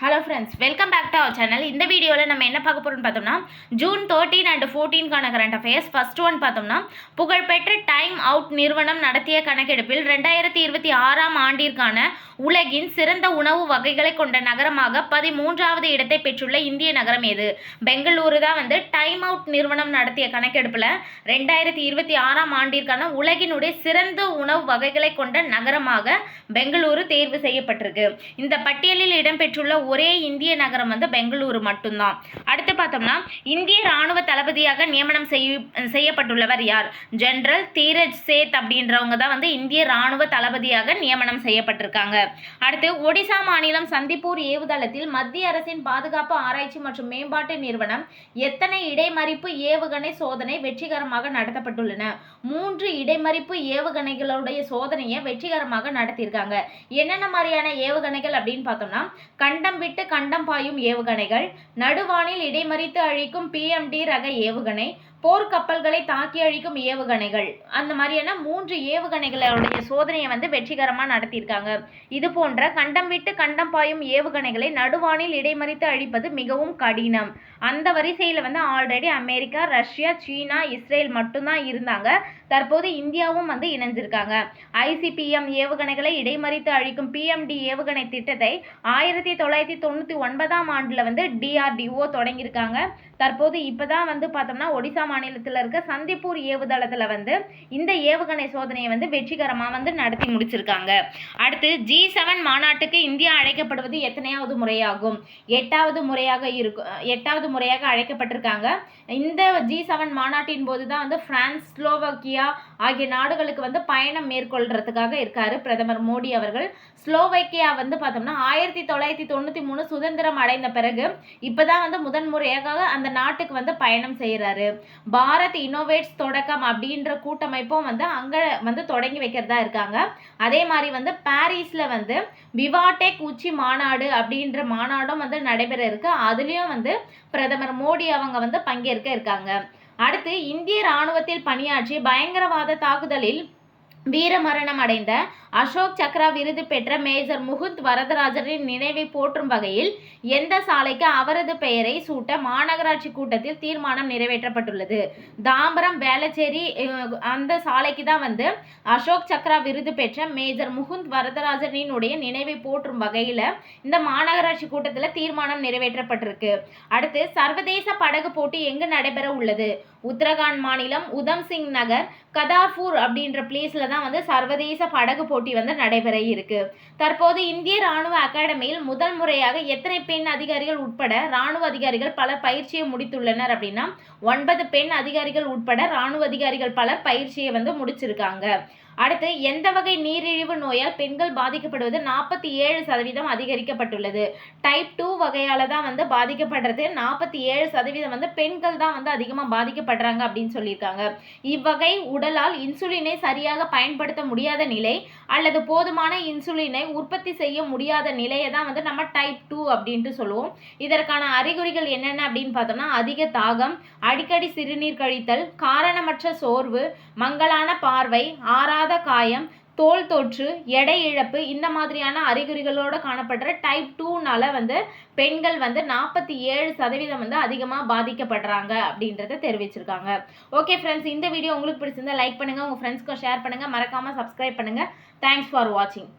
Hello friends, welcome back to our channel. இந்த வீடியோவில் நம்ம என்ன பார்க்க போகிறோம்னு பார்த்தோம்னா, ஜூன் 13 அண்ட் 14க்கான கரண்ட் அஃபேர்ஸ். ஃபர்ஸ்ட் ஒன் பார்த்தோம்னா, புகழ்பெற்ற டைம் அவுட் நிறுவனம் நடத்திய கணக்கெடுப்பில் 2026ஆம் ஆண்டிற்கான உலகின் சிறந்த உணவு வகைகளை கொண்ட நகரமாக 13வது இடத்தை பெற்றுள்ள இந்திய நகரம் எது? பெங்களூரு தான் டைம் அவுட் நிறுவனம் நடத்திய கணக்கெடுப்பில் 2026ஆம் ஆண்டிற்கான உலகினுடைய சிறந்த உணவு வகைகளை கொண்ட நகரமாக பெங்களூரு தேர்வு செய்யப்பட்டிருக்கு. இந்த பட்டியலில் இடம்பெற்றுள்ள ஒரே இந்திய நகரம் பெங்களூரு மட்டும்தான். அடுத்து பார்த்தோம்னா, இந்திய ராணுவ தளபதியாக நியமனம் செய்யப்பட்டுள்ளவர் யார்? ஜெனரல் தீரஜ் சேத் அப்படின்றவங்க தான் இந்திய ராணுவ தளபதியாக நியமனம் செய்யப்பட்டிருக்காங்க. அடுத்து, ஒடிசா மாநிலம் சந்திப்பூர் ஏவுதளத்தில் மத்திய அரசின் பாதுகாப்பு ஆராய்ச்சி மற்றும் மேம்பாட்டு நிறுவனம் எத்தனை இடைமறிப்பு ஏவுகணை சோதனை வெற்றிகரமாக நடத்தப்பட்டுள்ளன? 3 இடைமறிப்பு ஏவுகணைகளுடைய சோதனையை வெற்றிகரமாக நடத்தியிருக்காங்க. என்னென்ன மாதிரியான ஏவுகணைகள் அப்படின்னு பார்த்தோம்னா, கண்டம் விட்டு கண்டம் பாயும் ஏவுகணைகள், நடுவானில் இடைமறித்து அழிக்கும் PMD ரக ஏவுகணை, போர்க்கப்பல்களை தாக்கி அழிக்கும் ஏவுகணைகள், அந்த மாதிரியான 3 ஏவுகணைகளுடைய சோதனையை வெற்றிகரமாக நடத்தியிருக்காங்க. இது போன்ற கண்டம் விட்டு கண்டம் பாயும் ஏவுகணைகளை நடுவானில் இடைமறித்து அழிப்பது மிகவும் கடினம். அந்த வரிசையில் ஆல்ரெடி அமெரிக்கா, ரஷ்யா, சீனா, இஸ்ரேல் மட்டும்தான் இருந்தாங்க. தற்போது இந்தியாவும் இணைஞ்சிருக்காங்க. ICBM ஏவுகணைகளை இடைமறித்து அழிக்கும் PMD ஏவுகணை திட்டத்தை 1999ஆம் ஆண்டில் DRDO தொடங்கியிருக்காங்க. தற்போது இப்போதான் பார்த்தோம்னா, ஒடிசா மாநிலத்தில் இருக்க சந்திப்பூர் ஏவுதளத்தில் இந்த ஏவுகணை சோதனையை வெற்றிகரமாக நடத்தி முடிச்சிருக்காங்க. அடுத்து, G7 மாநாட்டுக்கு இந்தியா அழைக்கப்படுவது எத்தனையாவது முறையாகும்? 8வது முறையாக அழைக்கப்பட்டிருக்காங்க. இந்த G7 மாநாட்டின் போது தான் பிரான்ஸ், ஸ்லோவாக்கியா ஆகிய நாடுகளுக்கு பயணம் மேற்கொள்றதுக்காக இருக்காரு பிரதமர் மோடி அவர்கள். ஸ்லோவாக்கியா பார்த்தோம்னா 1993 சுதந்திரம் அடைந்த பிறகு இப்பதான் முதன்முறையாக அந்த நாட்டுக்கு பயணம் செய்யறாரு. பாரத் இன்னோவேட்ஸ் தொடக்கம் அப்படின்ற கூட்டமைப்பும் அங்க தொடங்கி வைக்கிறதா இருக்காங்க. அதே மாதிரி பாரிஸ்ல விவாடெக் உச்சி மாநாடு அப்படின்ற மாநாடும் நடைபெற இருக்கு. அதுலயும் பிரதமர் மோடி அவங்க பங்கேற்க இருக்காங்க. அடுத்து, இந்திய ராணுவத்தில் பணியாற்றி பயங்கரவாத தாக்குதலில் வீரமரணம் அடைந்த அசோக் சக்ரா விருது பெற்ற மேஜர் முகுந்த் வரதராஜரின் நினைவை போற்றும் வகையில் எந்த சாலைக்கு அவரது பெயரை சூட்ட மாநகராட்சி கூட்டத்தில் தீர்மானம் நிறைவேற்றப்பட்டுள்ளது? தாம்பரம், வேளச்சேரி அந்த சாலைக்கு தான் அசோக் சக்ரா விருது பெற்ற மேஜர் முகுந்த் வரதராஜரினுடைய நினைவை போற்றும் வகையில் இந்த மாநகராட்சி கூட்டத்தில் தீர்மானம் நிறைவேற்றப்பட்டிருக்கு. அடுத்து, சர்வதேச படகு போட்டி எங்கு நடைபெற உள்ளது? உத்தரகாண்ட் மாநிலம் உதம் சிங் நகர் கதார்பூர் அப்படின்ற பிளேஸ்ல தான் சர்வதேச படகு போட்டி நடைபெற இருக்கு. தற்போது இந்திய ராணுவ அகாடமியில் முதல் முறையாக எத்தனை பெண் அதிகாரிகள் உட்பட ராணுவ அதிகாரிகள் பலர் பயிற்சியை முடித்துள்ளனர் அப்படின்னா 9 பெண் அதிகாரிகள் உட்பட ராணுவ அதிகாரிகள் பலர் பயிற்சியை முடிச்சிருக்காங்க. அடுத்து, எந்த வகை நீரிழிவு நோயால் பெண்கள் பாதிக்கப்படுவது 47% அதிகரிக்கப்பட்டுள்ளது? டைப் 2 வகையால தான் பாதிக்கப்படுறது. 47% பெண்கள் தான் அதிகமாக பாதிக்கப்படுறாங்க அப்படின்னு சொல்லியிருக்காங்க. இவ்வகை உடலால் இன்சுலினை சரியாக பயன்படுத்த முடியாத நிலை அல்லது போதுமான இன்சுலினை உற்பத்தி செய்ய முடியாத நிலையை தான் நம்ம டைப் 2 அப்படின்ட்டு சொல்லுவோம். இதற்கான அறிகுறிகள் என்னென்ன அப்படின்னு பார்த்தோம்னா, அதிக தாகம், அடிக்கடி சிறுநீர் கழித்தல், காரணமற்ற சோர்வு, மங்கலான பார்வை, ஆறாத காயம், தோல் தொற்று, எடை இழப்பு, இந்த மாதிரியான அறிகுறிகளோடு காணப்படுற டைப் 2னால பெண்கள் 47% அதிகமாக பாதிக்கப்படுறாங்க அப்படின்றத தெரிவிச்சிருக்காங்க. ஓகே ஃப்ரெண்ட்ஸ், இந்த வீடியோ உங்களுக்கு பிடிச்சிருந்தா லைக் பண்ணுங்க, உங்க ஃப்ரெண்ட்ஸ்க்கு ஷேர் பண்ணுங்க, மறக்காம சப்ஸ்கிரைப் பண்ணுங்க. தேங்க்ஸ் ஃபார் வாட்சிங்.